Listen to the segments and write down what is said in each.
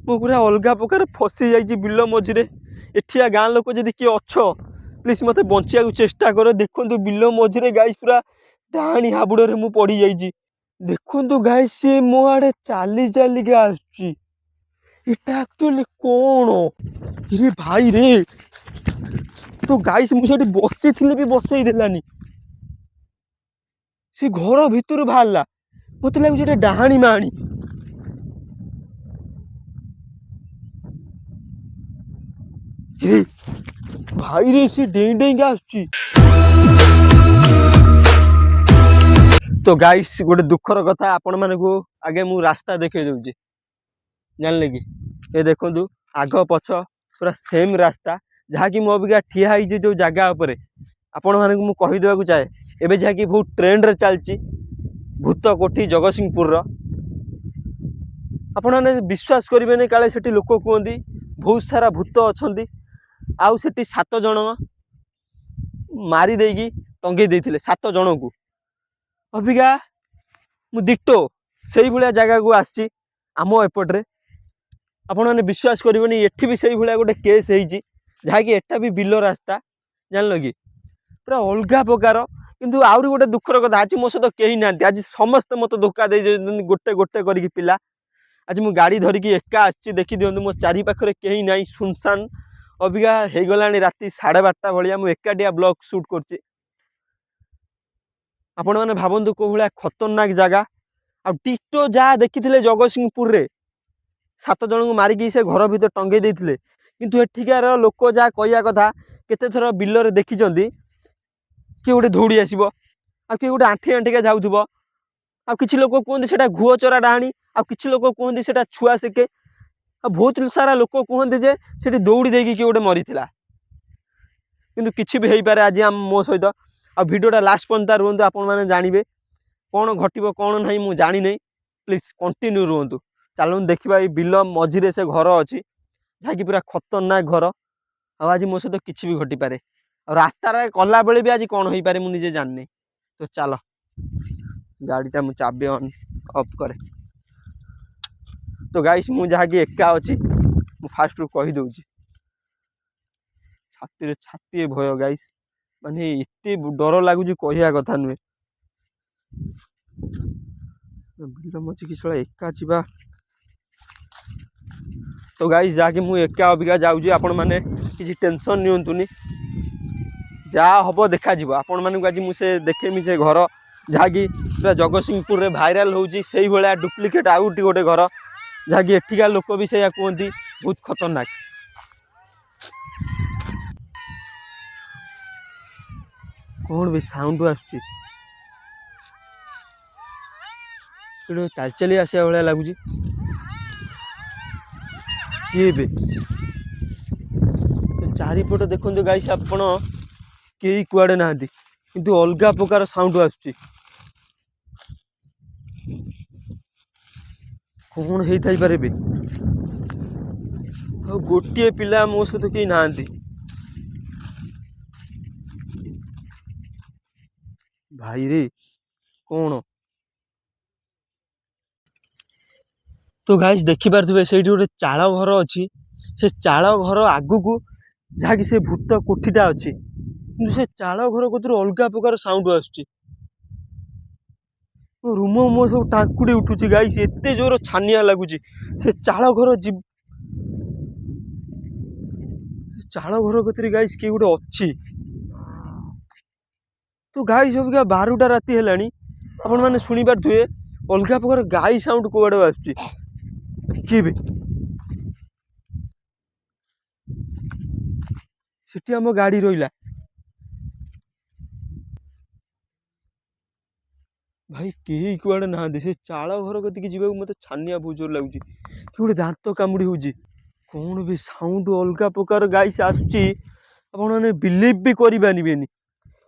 ମୁଁ ପୁରା ଅଲଗା ପ୍ରକାର ଫସି ଯାଇଛି ବିଲ ମଝିରେ। ଏଠିଆ ଗାଁ ଲୋକ ଯଦି କିଏ ଅଛ ପ୍ଲିଜ୍ ମୋତେ ବଞ୍ଚିବାକୁ ଚେଷ୍ଟା କର। ଦେଖନ୍ତୁ ବିଲ ମଝିରେ ଗାଇସ୍ ପୁରା ଡାହାଣୀ ହାବୁଡ଼ରେ ମୁଁ ପଡ଼ିଯାଇଛି। ଦେଖନ୍ତୁ ଗାଇସ୍ ସିଏ ମୋ ଆଡ଼େ ଚାଲି ଚାଲିକା ଆସୁଛି। ଏଟା ଆକ୍ଚୁଆଲି କ'ଣ? ଇରେ ଭାଇ ରେ, ତ ଗାଇସ୍ ମୁଁ ସେଠି ବସିଥିଲି ବି ବସେଇ ଦେଲାନି। ସେ ଘର ଭିତରୁ ବାହାରିଲା। ମତେ ଲାଗୁଛି ଏଟା ଡାହାଣୀ ମାହାଣୀ। ଭାଇରେ ସେ ଡେଇଁ ଡେଇଁକା ଆସୁଛି। ତ ଗାଇସ୍ ଗୋଟେ ଦୁଃଖର କଥା ଆପଣ ମାନଙ୍କୁ ଆଗେ ମୁଁ ରାସ୍ତା ଦେଖେଇ ଦଉଛି, ଜାଣିଲେ କି? ଏ ଦେଖନ୍ତୁ ଆଗ ପଛ ପୁରା ସେମ୍ ରାସ୍ତା, ଯାହାକି ମୁଁ ଅବିକା ଠିଆ ହେଇଛି ଯୋଉ ଜାଗା ଉପରେ ଆପଣ ମାନଙ୍କୁ ମୁଁ କହିଦେବାକୁ ଚାହେଁ ଏବେ ଯାହାକି ବହୁତ ଟ୍ରେଣ୍ଡରେ ଚାଲିଛି ଭୂତ କୋଠି ଜଗତସିଂହପୁରର। ଆପଣମାନେ ବିଶ୍ୱାସ କରିବେନି, କାଳେ ସେଠି ଲୋକ କୁହନ୍ତି ବହୁତ ସାରା ଭୂତ ଅଛନ୍ତି, ଆଉ ସେଠି 7 ଜଣ ମାରି ଦେଇକି ଟଙ୍ଗେଇ ଦେଇଥିଲେ 7 ଜଣଙ୍କୁ। ଅବିକା ମୁଁ ଦିଟୋ ସେଇଭଳିଆ ଜାଗାକୁ ଆସିଛି ଆମ ଏପଟରେ। ଆପଣମାନେ ବିଶ୍ୱାସ କରିବେନି, ଏଠି ବି ସେଇଭଳିଆ ଗୋଟେ କେସ୍ ହେଇଛି, ଯାହାକି ଏଟା ବି ବିଲ ରାସ୍ତା, ଜାଣିଲ କି? ପୁରା ଅଲଗା ପ୍ରକାର। କିନ୍ତୁ ଆହୁରି ଗୋଟେ ଦୁଃଖର କଥା, ଆଜି ମୋ ସହିତ କେହି ନାହାନ୍ତି। ଆଜି ସମସ୍ତେ ମୋତେ ଧୋକା ଦେଇଛନ୍ତି ଗୋଟେ ଗୋଟେ କରିକି ପିଲା। ଆଜି ମୁଁ ଗାଡ଼ି ଧରିକି ଏକା ଆସିଛି। ଦେଖିଦିଅନ୍ତୁ ମୋ ଚାରି ପାଖରେ କେହି ନାହିଁ, ସୁନସାନ। ଅବିକା ହେଇଗଲାଣି ରାତି 12:30 ଭଳିଆ। ମୁଁ ଏକାଟିଆ ବ୍ଲଗ ସୁଟ୍ କରୁଛି। ଆପଣମାନେ ଭାବନ୍ତୁ କୋଉ ଭଳିଆ ଖତରନାକ ଜାଗା। ଆଉ ଟିଟୋ ଯାହା ଦେଖିଥିଲେ ଜଗତସିଂହପୁରରେ 7 ଜଣଙ୍କୁ ମାରିକି ସେ ଘର ଭିତରେ ଟଙ୍ଗେଇ ଦେଇଥିଲେ, କିନ୍ତୁ ଏଠିକାର ଲୋକ ଯାହା କହିବା କଥା, କେତେଥର ବିଲରେ ଦେଖିଛନ୍ତି କିଏ ଗୋଟେ ଦୌଡ଼ି ଆସିବ, ଆଉ କିଏ ଗୋଟେ ଆଣ୍ଠି ଆଣ୍ଠିକା ଯାଉଥିବ। ଆଉ କିଛି ଲୋକ କୁହନ୍ତି ସେଟା ଘୁଅ ଚରା ଡାହାଣୀ, ଆଉ କିଛି ଲୋକ କୁହନ୍ତି ସେଟା ଛୁଆ ସେକେ, ଆଉ ବହୁତ ସାରା ଲୋକ କୁହନ୍ତି ଯେ ସେଠି ଦୌଡ଼ି ଦେଇକି କିଏ ଗୋଟେ ମରିଥିଲା। କିନ୍ତୁ କିଛି ବି ହେଇପାରେ ଆଜି ମୋ ସହିତ। ଆଉ ଭିଡ଼ିଓଟା ଲାଷ୍ଟ ପର୍ଯ୍ୟନ୍ତ ରୁହନ୍ତୁ, ଆପଣମାନେ ଜାଣିବେ କ'ଣ ଘଟିବ କ'ଣ ନାହିଁ। ମୁଁ ଜାଣିନାହିଁ, ପ୍ଲିଜ୍ କଣ୍ଟିନ୍ୟୁ ରୁହନ୍ତୁ। ଚାଲନ୍ତୁ ଦେଖିବା ଏଇ ବିଲ ମଝିରେ ସେ ଘର ଅଛି, ଯାହାକି ପୁରା ଖତରନାକ ଘର। ଆଉ ଆଜି ମୋ ସହିତ କିଛି ବି ଘଟିପାରେ, ଆଉ ରାସ୍ତାରେ କଲାବେଳେ ବି ଆଜି କ'ଣ ହେଇପାରେ ମୁଁ ନିଜେ ଜାଣିନି। ତ ଚାଲ ଗାଡ଼ିଟା ମୁଁ ଚାବି ଅନ୍ ଅଫ୍ କରେ। ତ ଗାଇସ୍ ମୁଁ ଯାହାକି ଏକା ଅଛି, ମୁଁ ଫାଷ୍ଟରୁ କହିଦେଉଛି, ଛାତିରେ ଛାତିଏ ଭୟ ଗାଇସ୍, ମାନେ ଏତେ ଡର ଲାଗୁଛି କହିବା କଥା ନୁହେଁ। ବିଲ ମଝିକି ଶଳା ଏକା ଯିବା। ତ ଗାଇସ୍ ଯାହାକି ମୁଁ ଏକା ଅବିକା ଯାଉଛି, ଆପଣମାନେ କିଛି ଟେନସନ୍ ନିଅନ୍ତୁନି, ଯାହା ହବ ଦେଖାଯିବ। ଆପଣମାନଙ୍କୁ ଆଜି ମୁଁ ସେ ଦେଖେଇମି ସେ ଘର, ଯାହାକି ପୁରା ଜଗତସିଂହପୁରରେ ଭାଇରାଲ ହେଉଛି। ସେଇଭଳିଆ ଡୁପ୍ଲିକେଟ୍ ଆଉ ଗୋଟେ ଘର, ଯାହାକି ଏଠିକା ଲୋକ ବି ସେଇଆ କୁହନ୍ତି ବହୁତ ଖତରନାକ। କ'ଣ ବି ସାଉଣ୍ଡ ଆସୁଛି? ଚାଲି ଚାଲି ଆସିବା ଭଳିଆ ଲାଗୁଛି। କିଏ ଏବେ? ଚାରିପଟ ଦେଖନ୍ତୁ ଗାଇସ୍, ଆପଣ କେହି କୁଆଡ଼େ ନାହାନ୍ତି, କିନ୍ତୁ ଅଲଗା ପ୍ରକାର ସାଉଣ୍ଡ ଆସୁଛି। କ'ଣ ହେଇଥାଇପାରେ ଏବେ? ଆଉ ଗୋଟିଏ ପିଲା ମୋ ସହିତ କେହି ନାହାନ୍ତି। ଭାଇରେ କ'ଣ? ତ ଗାଇସ୍ ଦେଖିପାରୁଥିବେ ସେଇଠି ଗୋଟେ ଚାଳ ଘର ଅଛି। ସେ ଚାଳ ଘର ଆଗକୁ ଯାହାକି ସେ ଭୂତ କୋଠିଟା ଅଛି, କିନ୍ତୁ ସେ ଚାଳ ଘର କତିରୁ ଅଲଗା ପ୍ରକାର ସାଉଣ୍ଡ ଆସୁଛି। ରୁମ ମୋ ସବୁ ଟାଙ୍କୁଡ଼ି ଉଠୁଛି ଗାଇସ୍, ଏତେ ଜୋର ଛାନିଆ ଲାଗୁଛି। ସେ ଚାଳ ଘର କତିରେ ଗାଇସ୍ କିଏ ଗୋଟେ ଅଛି। ତ ଗାଇସ୍ ଅବିକା 12ଟା ରାତି ହେଲାଣି, ଆପଣମାନେ ଶୁଣିପାରୁଥିବେ ଅଲଗା ପ୍ରକାର ଗାଈ ସାଉଣ୍ଡ କୁଆଡ଼େ ଆସୁଛି। କିଏ ବେ? ସେଠି ଆମ ଗାଡ଼ି ରହିଲା। ଭାଇ କେହି କୁଆଡ଼େ ନାହାନ୍ତି। ସେ ଚାଳ ଘର କତିକି ଯିବାକୁ ମୋତେ ଛାନିଆ ବହୁତ ଜୋର ଲାଗୁଛି। କିଏ ଗୋଟେ ଦାନ୍ତ କାମୁଡ଼ି ହେଉଛି। କ'ଣ ବି ସାଉଣ୍ଡ ଅଲଗା ପ୍ରକାର ଗାଇସ୍ ଆସୁଛି, ଆପଣମାନେ ବିଲିଭ୍ ବି କରିପାରିବେନି,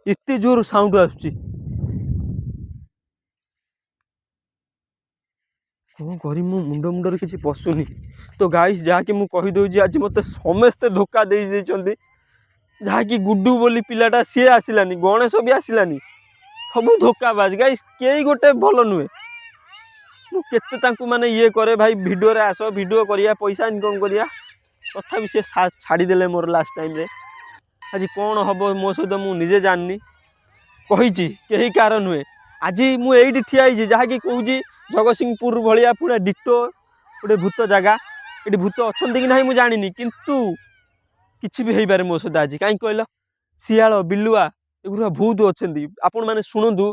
ଏତେ ଜୋର ସାଉଣ୍ଡ ଆସୁଛି। କ'ଣ କରିବି, ମୋ ମୁଣ୍ଡରେ କିଛି ପଶୁନି। ତ ଗାଇସ୍ ଯାହାକି ମୁଁ କହିଦେଉଛି, ଆଜି ମୋତେ ସମସ୍ତେ ଧୋକା ଦେଇଛନ୍ତି। ଯାହାକି ଗୁଡୁ ବୋଲି ପିଲାଟା ସିଏ ଆସିଲାନି, ଗଣେଶ ବି ଆସିଲାନି, ସବୁ ଧୋକାବାଜ ଗାଇସ୍, କେହି ଗୋଟେ ଭଲ ନୁହେଁ। ମୁଁ କେତେ ତାଙ୍କୁ ମାନେ ଇଏ କରେ ଭାଇ ଭିଡ଼ିଓରେ ଆସ ଭିଡ଼ିଓ କରିବା ପଇସା ଇନକମ୍ କରିବା ତଥାପି ସେ ଛାଡ଼ିଦେଲେ ମୋର ଲାଷ୍ଟ ଟାଇମ୍ରେ। ଆଜି କ'ଣ ହେବ ମୋ ସହିତ ମୁଁ ନିଜେ ଜାଣିନି। କହିଛି କେହି କାହାର ନୁହେଁ। ଆଜି ମୁଁ ଏଇଠି ଠିଆ ହେଇଛି ଯାହାକି କହୁଛି ଜଗତସିଂହପୁର ଭଳିଆ ପୁରା ଡିଟୋ ଗୋଟେ ଭୂତ ଜାଗା। ଏଠି ଭୂତ ଅଛନ୍ତି କି ନାହିଁ ମୁଁ ଜାଣିନି, କିନ୍ତୁ କିଛି ବି ହେଇପାରେ ମୋ ସହିତ ଆଜି। କାହିଁକି କହିଲ, ଶିଆଳ ବିଲୁଆ ଏଗୁଡ଼ା ବହୁତ ଅଛନ୍ତି। ଆପଣମାନେ ଶୁଣନ୍ତୁ,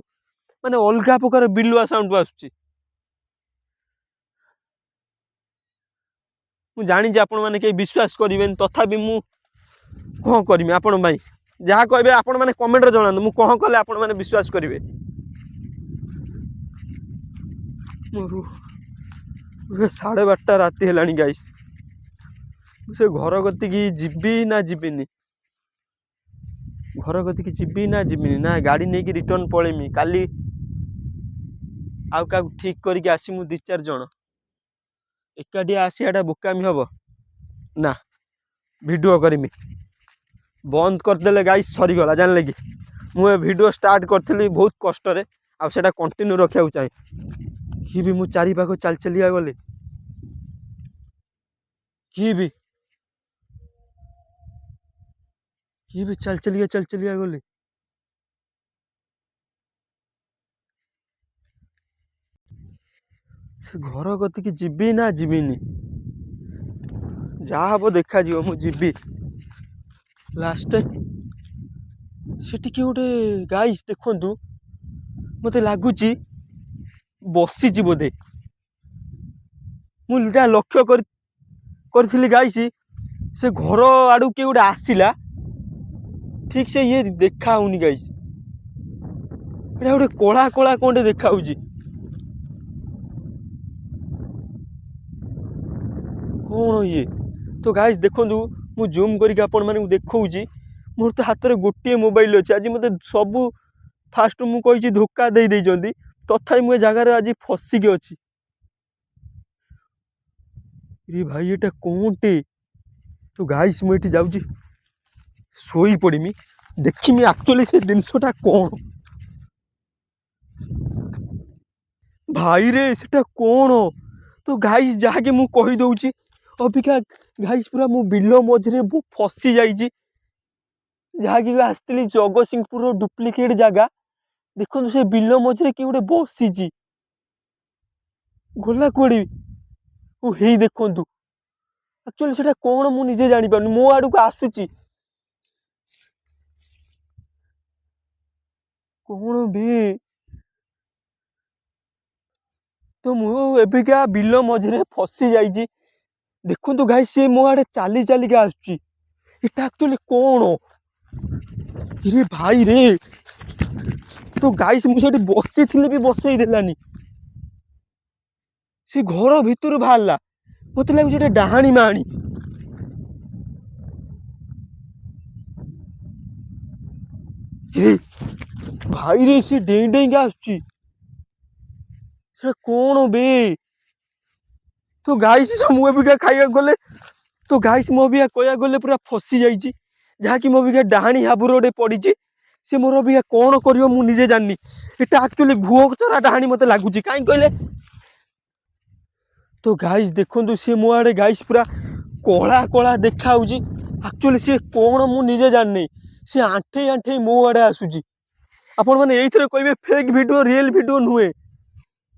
ମାନେ ଅଲଗା ପ୍ରକାର ବିଲୁଆ ସାଉଣ୍ଡ ଆସୁଛି। ମୁଁ ଜାଣିଛି ଆପଣମାନେ କେହି ବିଶ୍ୱାସ କରିବେନି, ତଥାପି ମୁଁ କ'ଣ କରିବି ଆପଣଙ୍କ ପାଇଁ। ଯାହା କହିବେ ଆପଣମାନେ କମେଣ୍ଟରେ ଜଣାନ୍ତୁ, ମୁଁ କ'ଣ କଲେ ଆପଣମାନେ ବିଶ୍ୱାସ କରିବେ। ମୋର 12:30 ରାତି ହେଲାଣି ଗାଇସ୍। ସେ ଘର କତିକି ଯିବି ନା ଯିବିନି, ଘର କତିକି ଯିବି ନା ଯିବିନି, ନା ଗାଡ଼ି ନେଇକି ରିଟର୍ନ ପଳେଇମି। କାଲି ଆଉ କାହାକୁ ଠିକ୍ କରିକି ଆସିମୁ 2-4 ଜଣ। ଏକାଠିଆ ଆସିବାଟା ବୋକାମି ହବ ନା। ଭିଡ଼ିଓ କରିମି, ବନ୍ଦ କରିଦେଲେ ଗାଇସ୍ ସରିଗଲା। ଜାଣିଲେ କି, ମୁଁ ଏ ଭିଡ଼ିଓ ଷ୍ଟାର୍ଟ କରିଥିଲି ବହୁତ କଷ୍ଟରେ, ଆଉ ସେଟା କଣ୍ଟିନ୍ୟୁ ରଖିବାକୁ ଚାହେଁ। କି ବି ମୁଁ ଚାରିପାଖ ଚାଲି ଚାଲିଆ ଗଲେ କି ବି ଚାଲି ଚାଲିଆ ଗଲେ ସେ ଘର କତିକି ଯିବି ନା ଯିବିନି, ଯାହା ହବ ଦେଖାଯିବ। ମୁଁ ଯିବି ଲାଷ୍ଟ ଟାଇମ୍। ସେଠି କିଏ ଗୋଟେ ଗାଇସ୍ ଦେଖନ୍ତୁ, ମତେ ଲାଗୁଛି ବସିଛି ବୋଧେ। ମୁଁ ଯାହା ଲକ୍ଷ୍ୟ କରିଥିଲି ଗାଇସ୍, ସେ ଘର ଆଡ଼ୁ କିଏ ଗୋଟେ ଆସିଲା। ଠିକ୍ ସେ ଇଏ ଦେଖା ହଉନି ଗାଇସ୍, ଏଇଟା ଗୋଟେ କଳା କଳା କ'ଣଟେ ଦେଖା ହଉଛି। କ'ଣ ଇଏ? ତ ଗାଇସ୍ ଦେଖନ୍ତୁ, ମୁଁ ଜୁମ୍ କରିକି ଆପଣମାନଙ୍କୁ ଦେଖଉଛି। ମୋର ତ ହାତରେ ଗୋଟିଏ ମୋବାଇଲ ଅଛି। ଆଜି ମତେ ସବୁ ଫାଷ୍ଟ ମୁଁ କହିଛି ଧୋକା ଦେଇଛନ୍ତି, ତଥାପି ମୁଁ ଏ ଜାଗାରେ ଆଜି ଫସିକି ଅଛି। ରେ ଭାଇ ଏଟା କ'ଣଟେ? ତ ଗାଇସ୍ ମୁଁ ଏଠି ଯାଉଛି ଶୋଇ ପଡ଼ିମି, ଦେଖିମି ଆକ୍ଚୁଆଲି ସେ ଜିନିଷଟା କ'ଣ। ଭାଇରେ ସେଟା କ'ଣ? ତ ଗାଇସ୍ ଯାହାକି ମୁଁ କହିଦଉଛି ଅବିକା ଗାଇସ୍, ପୁରା ମୁଁ ବିଲ ମଝିରେ ଫସି ଯାଇଛି। ଯାହାକି ଆସିଥିଲି ଜଗତସିଂହପୁରର ଡୁପ୍ଲିକେଟ୍ ଜାଗା। ଦେଖନ୍ତୁ ସେ ବିଲ ମଝିରେ କିଏ ଗୋଟେ ବସିଛି, ଗଲା କୁଆଡ଼େ? ଓ ହେଇ ଦେଖନ୍ତୁ, ଆକ୍ଚୁଆଲି ସେଟା କ'ଣ ମୁଁ ନିଜେ ଜାଣିପାରୁନି। ମୋ ଆଡ଼କୁ ଆସୁଛି କ'ଣ ବେ? ତ ମୁଁ ଏବିକା ବିଲ ମଝିରେ ଫସି ଯାଇଛି। ଦେଖନ୍ତୁ ଗାଇସ୍, ସିଏ ମୋ ଆଡ଼େ ଚାଲି ଚାଲିକା ଆସୁଛି। ଏଟା ଆକ୍ଚୁଆଲି କ'ଣ? ରେ ଭାଇ ରେ, ତ ଗାଇସ୍ ମୁଁ ସେଠି ବସିଥିଲି ବି ବସେଇ ଦେଲାନି। ସେ ଘର ଭିତରୁ ବାହାରିଲା। ମତେ ଲାଗୁଛି ଏଟା ଡାହାଣୀ ମାହାଣୀ। ଭାଇରେ ସେ ଡେଇଁ ଡେଇଁକା ଆସୁଛି। ସେଟା କ'ଣ ବେ? ତ ଗାଇସ୍ ମୁଁ ଏବିକା ଖାଇବାକୁ ଗଲେ, ତ ଗାଇସ୍ ମୁଁ ଅବିକା କହିବାକୁ ଗଲେ ପୁରା ଫସି ଯାଇଛି। ଯାହାକି ମୋ ଅବିକା ଡାହାଣୀ ହାବୁର ଗୋଟେ ପଡ଼ିଛି। ସେ ମୋର ଅବିକା କ'ଣ କରିବ ମୁଁ ନିଜେ ଜାଣିନି। ଏଟା ଆକ୍ଚୁଆଲି ଘୁଅ ଚରା ଡାହାଣୀ ମତେ ଲାଗୁଛି। କାହିଁକି କହିଲେ, ତ ଗାଇସ୍ ଦେଖନ୍ତୁ ସିଏ ମୋ ଆଡ଼େ ଗାଇସ୍ ପୁରା କଳା କଳା ଦେଖା ହଉଛି। ଆକ୍ଚୁଆଲି ସିଏ କ'ଣ ମୁଁ ନିଜେ ଜାଣିନି। ସେ ଆଣ୍ଠେଇ ଆଣ୍ଠେଇ ମୋ ଆଡ଼େ ଆସୁଛି। ଆପଣମାନେ ଏଇଥିରେ କହିବେ ଫେକ୍ ଭିଡ଼ିଓ, ରିଏଲ୍ ଭିଡ଼ିଓ ନୁହେଁ।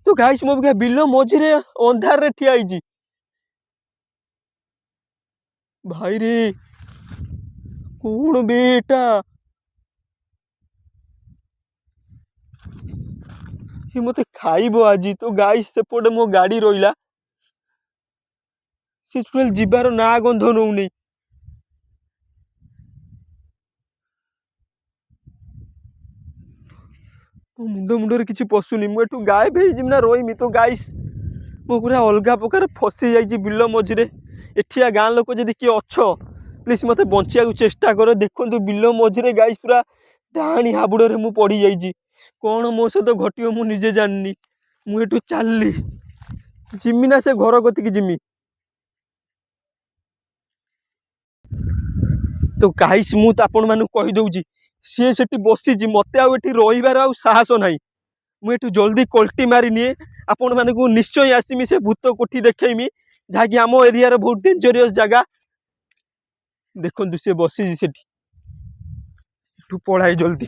ତ ଗାଇସ୍ ମୁଁ ଅବିକା ବିଲ ମଝିରେ ଅନ୍ଧାରରେ ଠିଆ ହେଇଛି। ଭାଇରେ କ'ଣ ବେ ଏଟା? ସେ ମତେ ଖାଇବ ଆଜି। ତ ଗାଇସ୍ ସେପଟେ ମୋ ଗାଡ଼ି ରହିଲା, ସେ ଟୋଟାଲ ଯିବାର ନାଁ ଗନ୍ଧ ନଉନି। ମୋ ମୁଣ୍ଡରେ କିଛି ପଶୁନି। ମୁଁ ଏଠୁ ଗାଏବ ହେଇଯିବି ନା ରହିମି? ତ ଗାଇସ୍ ମୁଁ ପୁରା ଅଲଗା ପ୍ରକାର ଫସି ଯାଇଛି ବିଲ ମଝିରେ। ଏଠିଆ ଗାଁ ଲୋକ ଯଦି କିଏ ଅଛ, ପ୍ଲିଜ୍ ମୋତେ ବଞ୍ଚିବାକୁ ଚେଷ୍ଟା କର। ଦେଖନ୍ତୁ ବିଲ ମଝିରେ ଗାଇସ୍ ପୁରା ଡାହାଣୀ ହାବୁଡ଼ରେ ମୁଁ ପଡ଼ିଯାଇଛି। କ'ଣ ମୋ ସହିତ ଘଟିବ ମୁଁ ନିଜେ ଜାଣିନି। ମୁଁ ଏଠୁ ଚାଲିଲି, ଯିମି ନା ସେ ଘର କତିକି ଯିମି। ତ ଗାଇସ୍ ମୁଁ ତ ଆପଣମାନଙ୍କୁ କହିଦେଉଛି, ସିଏ ସେଠି ବସିଛି। ମୋତେ ଆଉ ଏଠି ରହିବାର ଆଉ ସାହସ ନାହିଁ। मुझे जल्दी कोल्टी मारी निए आपण मानक निश्चय आसमी से भूत कोठी देखेमी जहाँकि आम एरिया बहुत डेंजरियस जगह देखो सी बसी पढ़ाई जल्दी।